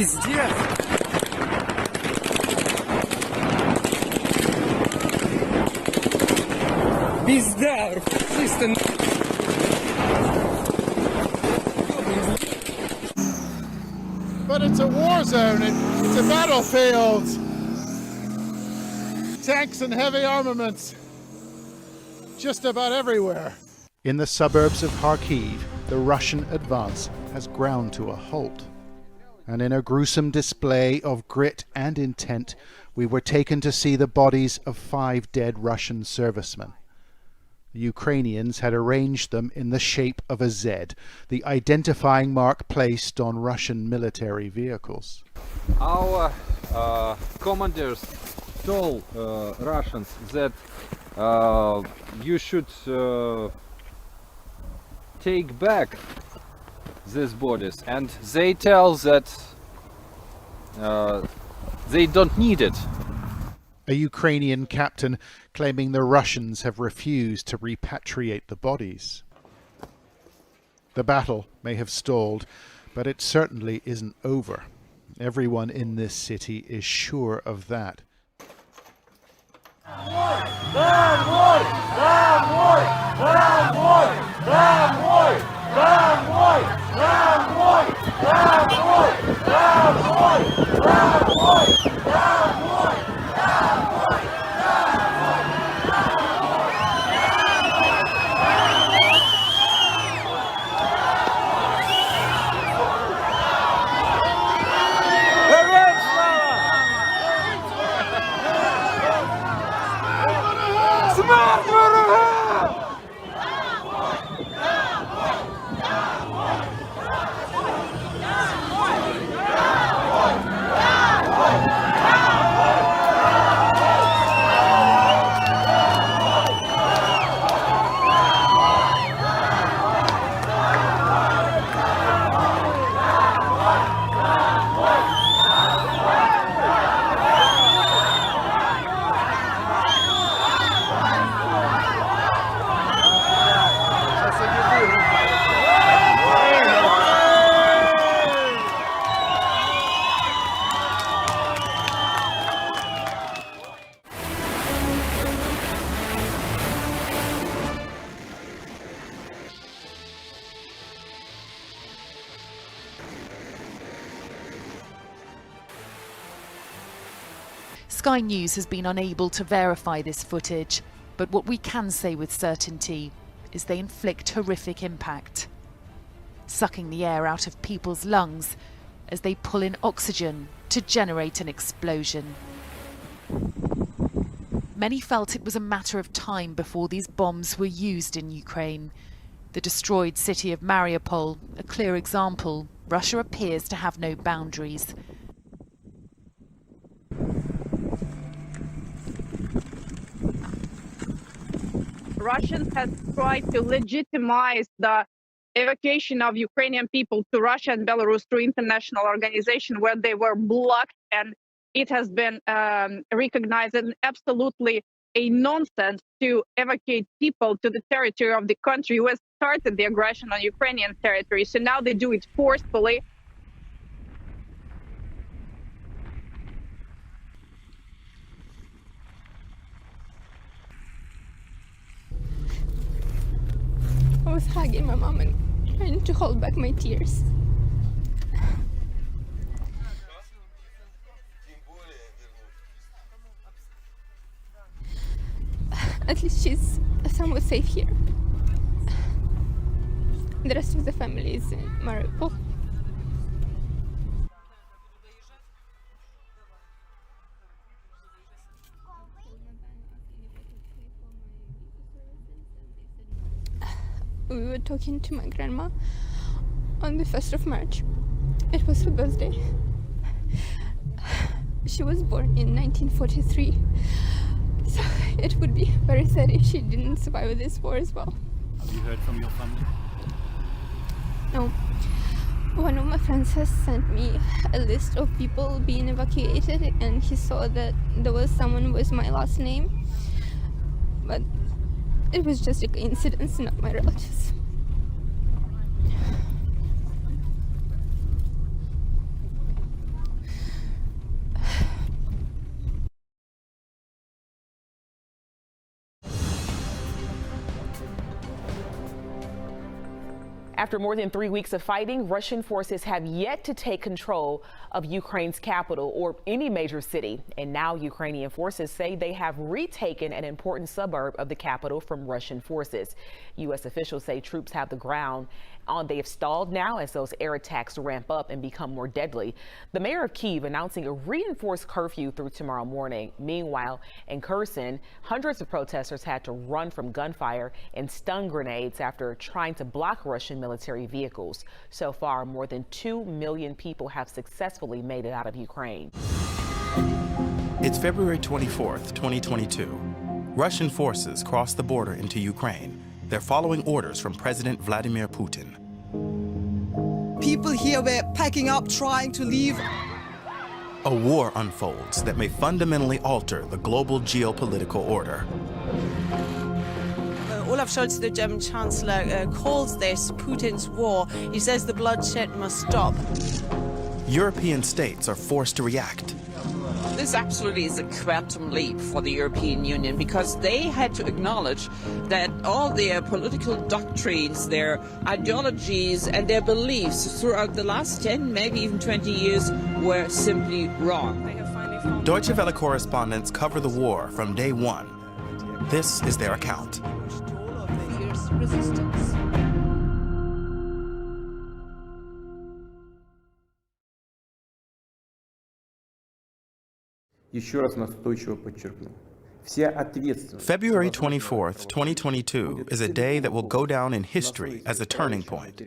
Пиздец! Пизда! Чисто... But it's a war zone, it's a battlefield. Tanks and heavy armaments just about everywhere. In the suburbs of Kharkiv, the Russian advance has ground to a halt. And in a gruesome display of grit and intent, we were taken to see the bodies of 5 dead Russian servicemen. The Ukrainians had arranged them in the shape of a Z, the identifying mark placed on Russian military vehicles. Our commanders told Russians that you should take back these bodies, and they tell that they don't need it. A Ukrainian captain claiming the Russians have refused to repatriate the bodies. The battle may have stalled, but it certainly isn't over. Everyone in this city is sure of that. Sky News has been unable to verify this footage, but what we can say with certainty is they inflict horrific impact, sucking the air out of people's lungs as they pull in oxygen to generate an explosion. Many felt it was a matter of time before these bombs were used in Ukraine. The destroyed city of Mariupol, a clear example. Russia appears to have no boundaries. Russians have tried to legitimize the evacuation of Ukrainian people to Russia and Belarus through international organization where they were blocked, and it has been recognized as absolutely a nonsense to evacuate people to the territory of the country who has started the aggression on Ukrainian territory. So now they do it forcefully. I was hugging my mom and trying to hold back my tears. At least she's somewhat safe here. The rest of the family is in Mariupol. We were talking to my grandma on the 1st of March. It was her birthday. She was born in 1943. So it would be very sad if she didn't survive this war as well. Have you heard from your family? No. One of my friends has sent me a list of people being evacuated, and he saw that there was someone with my last name. But it was just a coincidence, not my relatives. After more than 3 weeks of fighting, Russian forces have yet to take control of Ukraine's capital or any major city. And now Ukrainian forces say they have retaken an important suburb of the capital from Russian forces. U.S. officials say troops have the ground they have stalled now as those air attacks ramp up and become more deadly. The mayor of Kyiv announcing a reinforced curfew through tomorrow morning. Meanwhile, in Kherson, hundreds of protesters had to run from gunfire and stun grenades after trying to block Russian military vehicles. So far, more than 2 million people have successfully made it out of Ukraine. It's February 24th, 2022. Russian forces crossed the border into Ukraine. They're following orders from President Vladimir Putin. People here were packing up, trying to leave. A war unfolds that may fundamentally alter the global geopolitical order. Olaf Scholz, the German Chancellor, calls this Putin's war. He says the bloodshed must stop. European states are forced to react. This absolutely is a quantum leap for the European Union because they had to acknowledge that all their political doctrines, their ideologies and their beliefs throughout the last 10, maybe even 20 years were simply wrong. Deutsche Welle correspondents cover the war from day one. This is their account. February 24th, 2022 is a day that will go down in history as a turning point.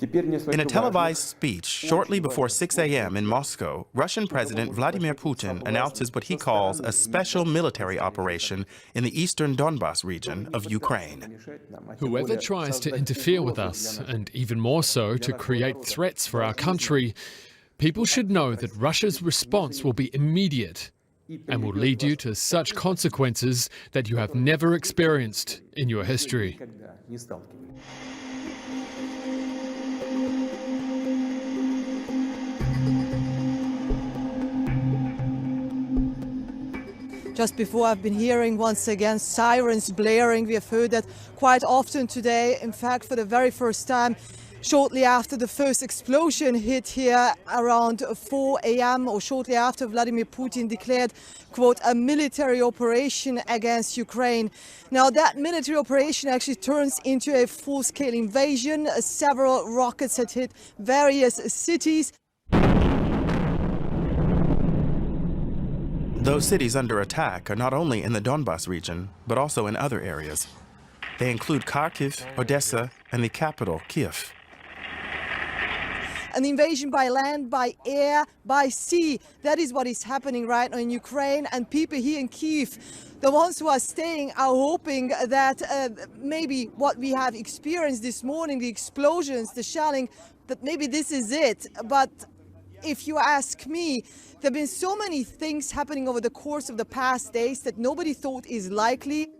In a televised speech shortly before 6 a.m. in Moscow, Russian President Vladimir Putin announces what he calls a special military operation in the eastern Donbas region of Ukraine. Whoever tries to interfere with us, and even more so to create threats for our country, people should know that Russia's response will be immediate and will lead you to such consequences that you have never experienced in your history. Just before, I've been hearing once again sirens blaring. We have heard that quite often today. In fact, for the very first time, shortly after the first explosion hit here around 4 a.m. or shortly after Vladimir Putin declared, quote, a military operation against Ukraine. Now that military operation actually turns into a full-scale invasion. Several rockets had hit various cities. Those cities under attack are not only in the Donbas region, but also in other areas. They include Kharkiv, Odessa, and the capital, Kyiv. An invasion by land, by air, by sea. That is what is happening right now in Ukraine. And people here in Kyiv, the ones who are staying, are hoping that maybe what we have experienced this morning, the explosions, the shelling, that maybe this is it. But if you ask me, there have been so many things happening over the course of the past days that nobody thought is likely.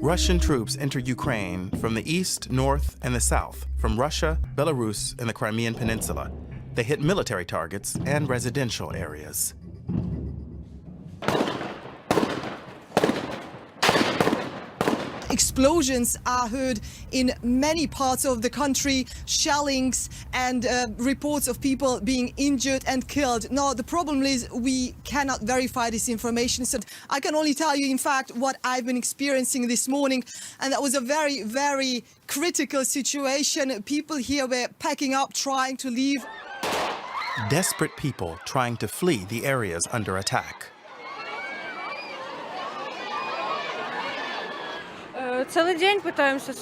Russian troops enter Ukraine from the east, north, and the south, from Russia, Belarus, and the Crimean Peninsula. They hit military targets and residential areas. Explosions are heard in many parts of the country, shellings and reports of people being injured and killed. Now, the problem is we cannot verify this information, so I can only tell you, in fact, what I've been experiencing this morning, and that was a very, very critical situation. People here were packing up, trying to leave. Desperate people trying to flee the areas under attack.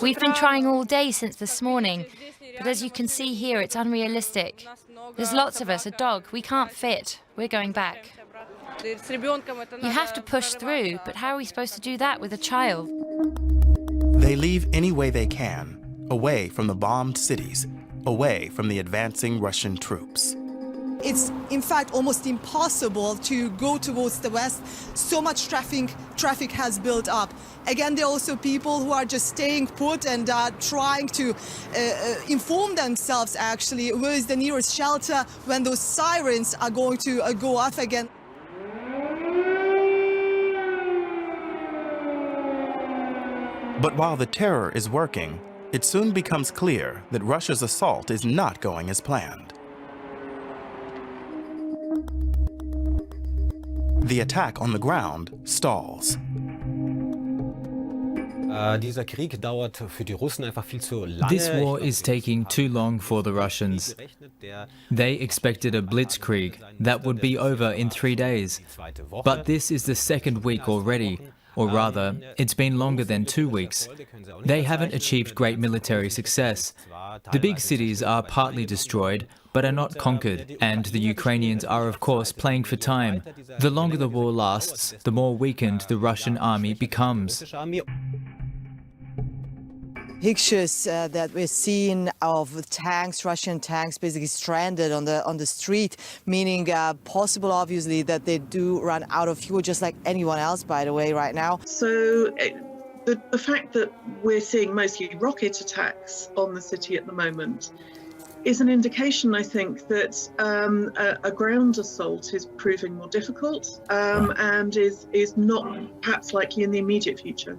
We've been trying all day since this morning, but as you can see here, it's unrealistic. There's lots of us, a dog, we can't fit. We're going back. You have to push through, but how are we supposed to do that with a child? They leave any way they can, away from the bombed cities, away from the advancing Russian troops. It's, in fact, almost impossible to go towards the west. So much traffic has built up. Again, there are also people who are just staying put and are trying to inform themselves, actually, where is the nearest shelter when those sirens are going to go off again. But while the terror is working, it soon becomes clear that Russia's assault is not going as planned. The attack on the ground stalls. This war is taking too long for the Russians. They expected a blitzkrieg that would be over in 3 days. But this is the second week already, or rather, it's been longer than 2 weeks. They haven't achieved great military success. The big cities are partly destroyed, but are not conquered, and the Ukrainians are of course playing for time. The longer the war lasts, the more weakened the Russian army becomes. Pictures that we're seeing of tanks, Russian tanks, basically stranded on the street, meaning possible, obviously, that they do run out of fuel, just like anyone else, by the way, right now. So the fact that we're seeing mostly rocket attacks on the city at the moment is an indication, I think, that a ground assault is proving more difficult and is not perhaps likely in the immediate future.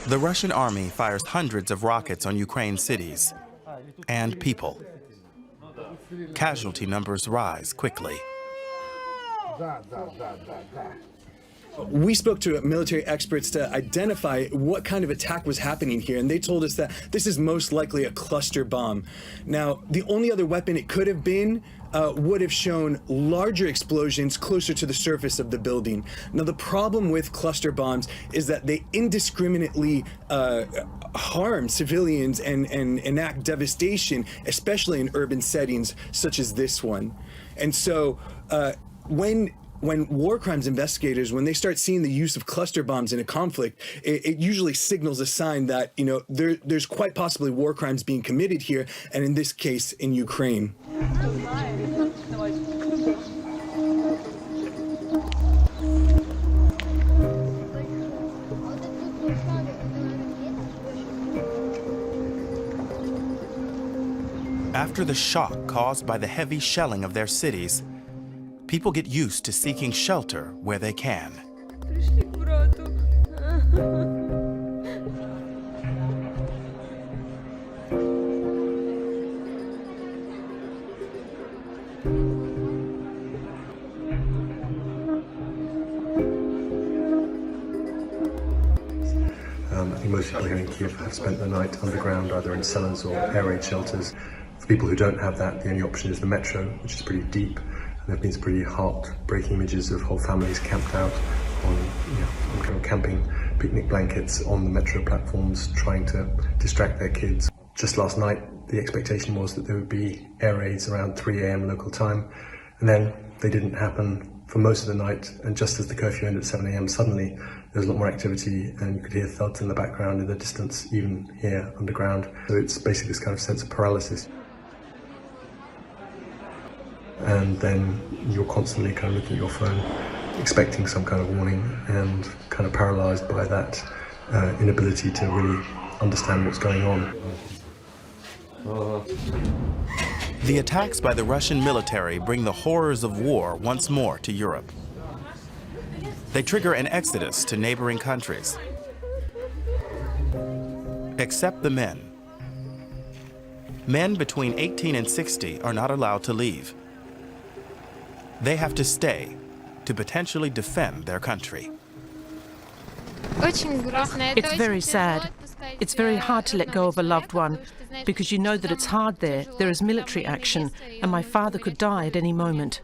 The Russian army fires hundreds of rockets on Ukraine's cities and people. Casualty numbers rise quickly. We spoke to military experts to identify what kind of attack was happening here, and they told us that this is most likely a cluster bomb. Now, the only other weapon it could have been would have shown larger explosions closer to the surface of the building. Now, the problem with cluster bombs is that they indiscriminately harm civilians and enact devastation, especially in urban settings such as this one. And so when war crimes investigators, when they start seeing the use of cluster bombs in a conflict, it usually signals a sign that, you know, there's quite possibly war crimes being committed here, and in this case, in Ukraine. After the shock caused by the heavy shelling of their cities, people get used to seeking shelter where they can. I think most people here in Kiev have spent the night underground, either in cellars or air raid shelters. For people who don't have that, the only option is the metro, which is pretty deep. And there have been some pretty heart-breaking images of whole families camped out on kind of camping picnic blankets on the metro platforms, trying to distract their kids. Just last night, the expectation was that there would be air raids around 3 a.m. local time, and then they didn't happen for most of the night. And just as the curfew ended at 7 a.m., suddenly there was a lot more activity, and you could hear thuds in the background in the distance, even here underground. So it's basically this kind of sense of paralysis. And then you're constantly kind of looking at your phone, expecting some kind of warning, and kind of paralyzed by that inability to really understand what's going on. The attacks by the Russian military bring the horrors of war once more to Europe. They trigger an exodus to neighboring countries. Except the men. Men between 18 and 60 are not allowed to leave. They have to stay to potentially defend their country. It's very sad. It's very hard to let go of a loved one because you know that it's hard there. There is military action, and my father could die at any moment.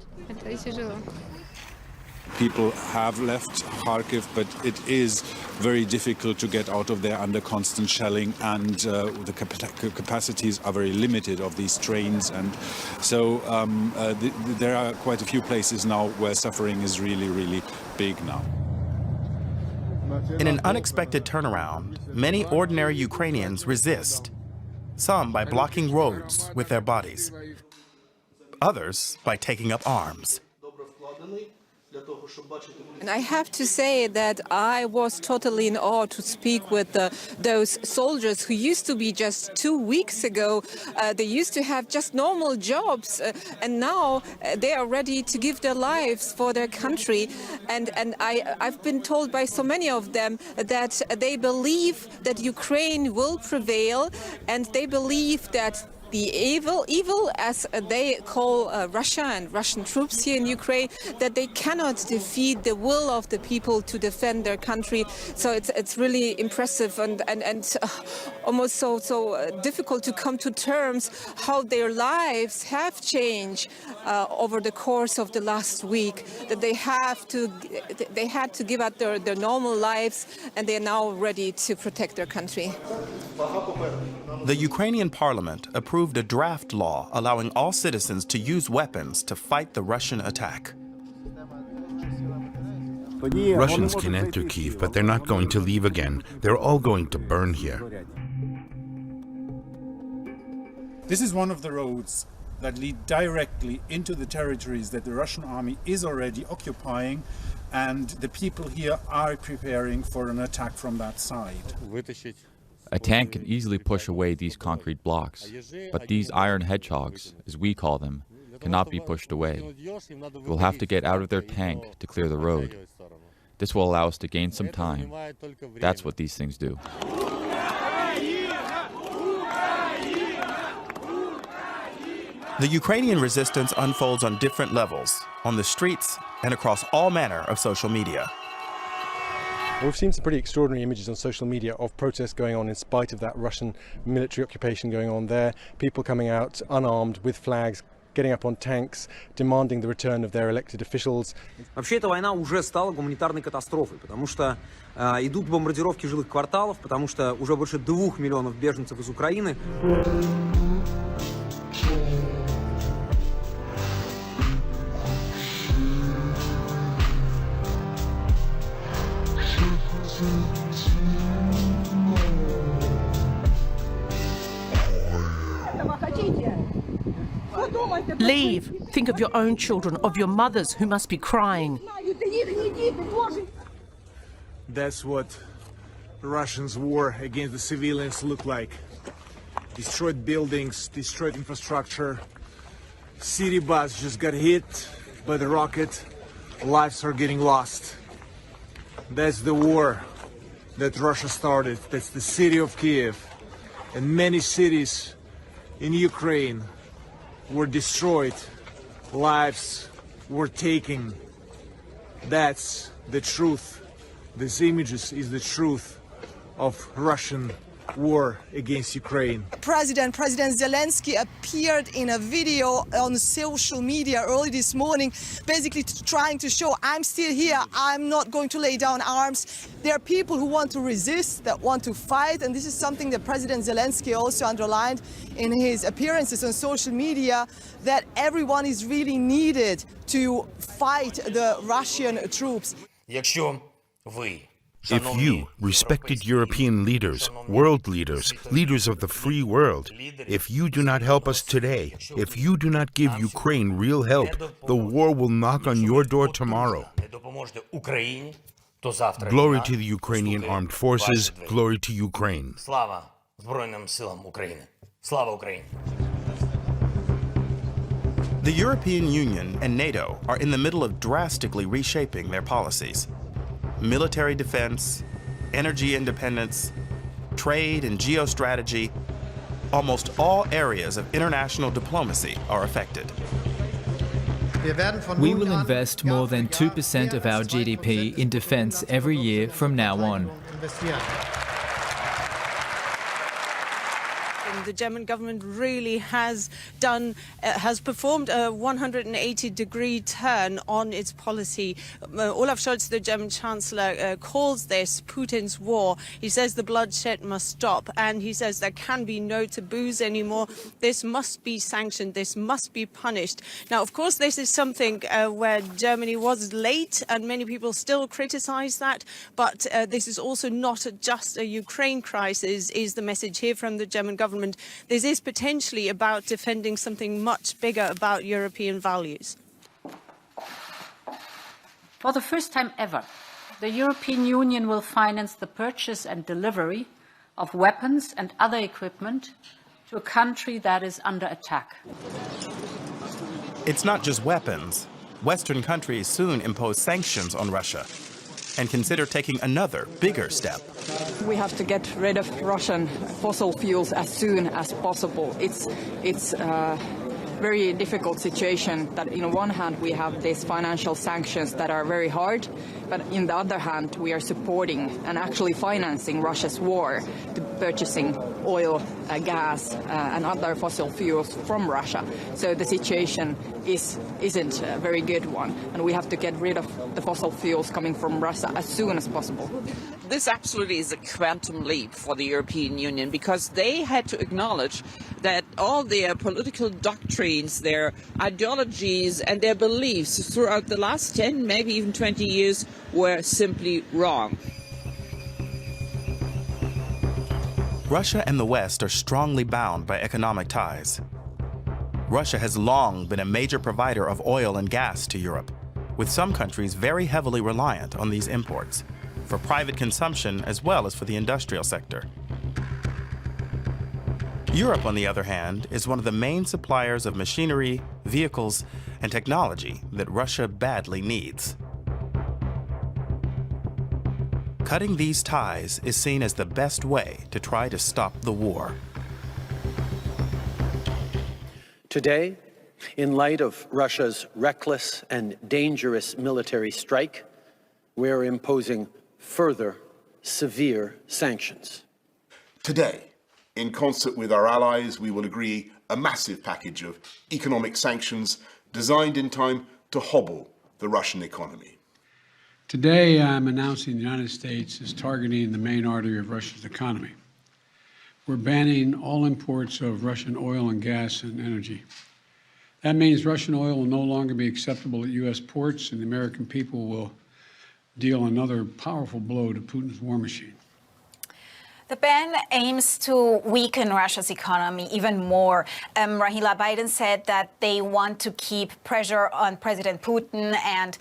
People have left Kharkiv, but it is very difficult to get out of there under constant shelling, and the capacities are very limited of these trains. And so there are quite a few places now where suffering is really, really big now. In an unexpected turnaround, many ordinary Ukrainians resist, some by blocking roads with their bodies, others by taking up arms. And I have to say that I was totally in awe to speak with those soldiers who used to be just 2 weeks ago. They used to have just normal jobs, and now they are ready to give their lives for their country. And I've been told by so many of them that they believe that Ukraine will prevail, and they believe that the evil, as they call Russia and Russian troops here in Ukraine, that they cannot defeat the will of the people to defend their country. So it's really impressive and almost so difficult to come to terms how their lives have changed over the course of the last week. That they had to give up their normal lives, and they are now ready to protect their country. The Ukrainian parliament approved a draft law allowing all citizens to use weapons to fight the Russian attack. Russians can enter Kyiv, but they're not going to leave again. They're all going to burn here. This is one of the roads that lead directly into the territories that the Russian army is already occupying, and the people here are preparing for an attack from that side. A tank can easily push away these concrete blocks, but these iron hedgehogs, as we call them, cannot be pushed away. We'll have to get out of their tank to clear the road. This will allow us to gain some time. That's what these things do. The Ukrainian resistance unfolds on different levels, on the streets and across all manner of social media. We've seen some pretty extraordinary images on social media of protests going on in spite of that Russian military occupation going on there. People coming out unarmed with flags, getting up on tanks, demanding the return of their elected officials. Вообще эта война уже стала гуманитарной катастрофой, потому что идут бомбардировки жилых кварталов, потому что уже больше 2 миллионов беженцев из Украины. Leave. Think of your own children, of your mothers who must be crying. That's what Russians' war against the civilians look like. Destroyed buildings, destroyed infrastructure. City bus just got hit by the rocket. Lives are getting lost. That's the war that Russia started. That's the city of Kiev. And many cities in Ukraine were destroyed. Lives were taken. That's the truth. These images is the truth of Russian war against Ukraine. President Zelensky appeared in a video on social media early this morning, basically trying to show, I'm still here, I'm not going to lay down arms. There are people who want to resist, that want to fight, and this is something that President Zelensky also underlined in his appearances on social media, that everyone is really needed to fight the Russian troops. If you, respected European leaders, world leaders, leaders of the free world, if you do not help us today, if you do not give Ukraine real help, the war will knock on your door tomorrow. Glory to the Ukrainian armed forces, glory to Ukraine. The European Union and NATO are in the middle of drastically reshaping their policies. Military defense, energy independence, trade and geostrategy, almost all areas of international diplomacy are affected. We will invest more than 2% of our GDP in defense every year from now on. The German government really has performed a 180-degree turn on its policy. Olaf Scholz, the German Chancellor, calls this Putin's war. He says the bloodshed must stop, and he says there can be no taboos anymore. This must be sanctioned. This must be punished. Now, of course, this is something where Germany was late, and many people still criticize that. But this is also not just a Ukraine crisis, is the message here from the German government. This is potentially about defending something much bigger, about European values. For the first time ever, the European Union will finance the purchase and delivery of weapons and other equipment to a country that is under attack. It's not just weapons. Western countries soon impose sanctions on Russia and consider taking another, bigger step. We have to get rid of Russian fossil fuels as soon as possible. It's a very difficult situation that on one hand we have these financial sanctions that are very hard, but on the other hand we are supporting and actually financing Russia's war to purchasing oil, gas and other fossil fuels from Russia. So the situation isn't a very good one, and we have to get rid of the fossil fuels coming from Russia as soon as possible. This absolutely is a quantum leap for the European Union, because they had to acknowledge that all their political doctrines, their ideologies and their beliefs throughout the last 10, maybe even 20 years were simply wrong. Russia and the West are strongly bound by economic ties. Russia has long been a major provider of oil and gas to Europe, with some countries very heavily reliant on these imports, for private consumption as well as for the industrial sector. Europe, on the other hand, is one of the main suppliers of machinery, vehicles, and technology that Russia badly needs. Cutting these ties is seen as the best way to try to stop the war. Today, in light of Russia's reckless and dangerous military strike, we're imposing further severe sanctions. Today, in concert with our allies, we will agree a massive package of economic sanctions designed in time to hobble the Russian economy. Today, I'm announcing the United States is targeting the main artery of Russia's economy. We're banning all imports of Russian oil and gas and energy. That means Russian oil will no longer be acceptable at U.S. ports, and the American people will deal another powerful blow to Putin's war machine. The ban aims to weaken Russia's economy even more. Rahila, Biden said that they want to keep pressure on President Putin and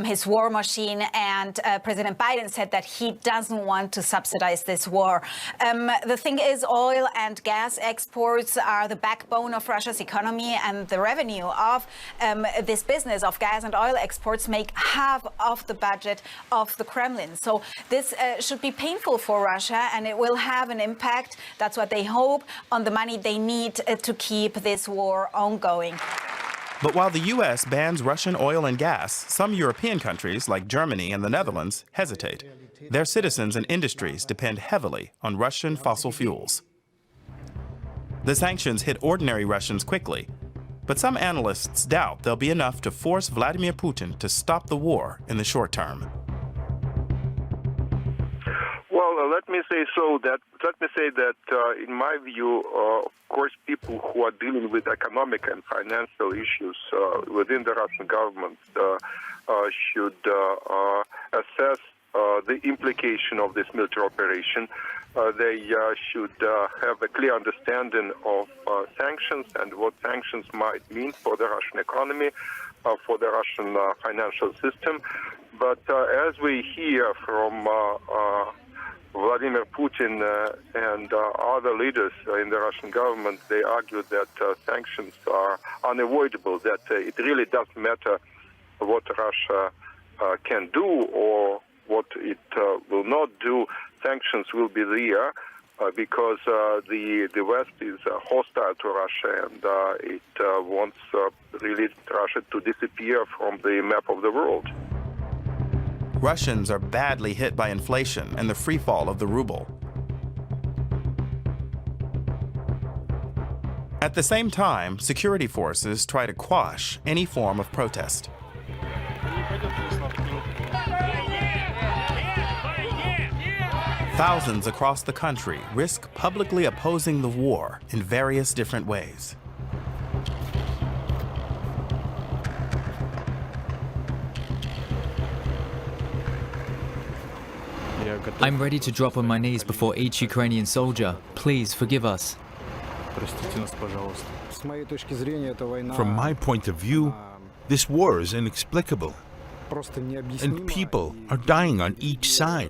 his war machine, and President Biden said that he doesn't want to subsidize this war. The thing is, oil and gas exports are the backbone of Russia's economy, and the revenue of this business of gas and oil exports make half of the budget of the Kremlin. So this should be painful for Russia, and it will have an impact, that's what they hope, on the money they need to keep this war ongoing. But while the U.S. bans Russian oil and gas, some European countries, like Germany and the Netherlands, hesitate. Their citizens and industries depend heavily on Russian fossil fuels. The sanctions hit ordinary Russians quickly, but some analysts doubt they'll be enough to force Vladimir Putin to stop the war in the short term. Well, let me say that in my view, of course, people who are dealing with economic and financial issues within the Russian government should assess the implication of this military operation. They should have a clear understanding of sanctions and what sanctions might mean for the Russian economy, for the Russian financial system. But as we hear from Vladimir Putin and other leaders in the Russian government, they argue that sanctions are unavoidable, that it really doesn't matter what Russia can do or what it will not do. Sanctions will be there because the West is hostile to Russia, and it wants really Russia to disappear from the map of the world. Russians are badly hit by inflation and the free fall of the ruble. At the same time, security forces try to quash any form of protest. Thousands across the country risk publicly opposing the war in various different ways. I'm ready to drop on my knees before each Ukrainian soldier. Please forgive us. From my point of view, this war is inexplicable. And people are dying on each side.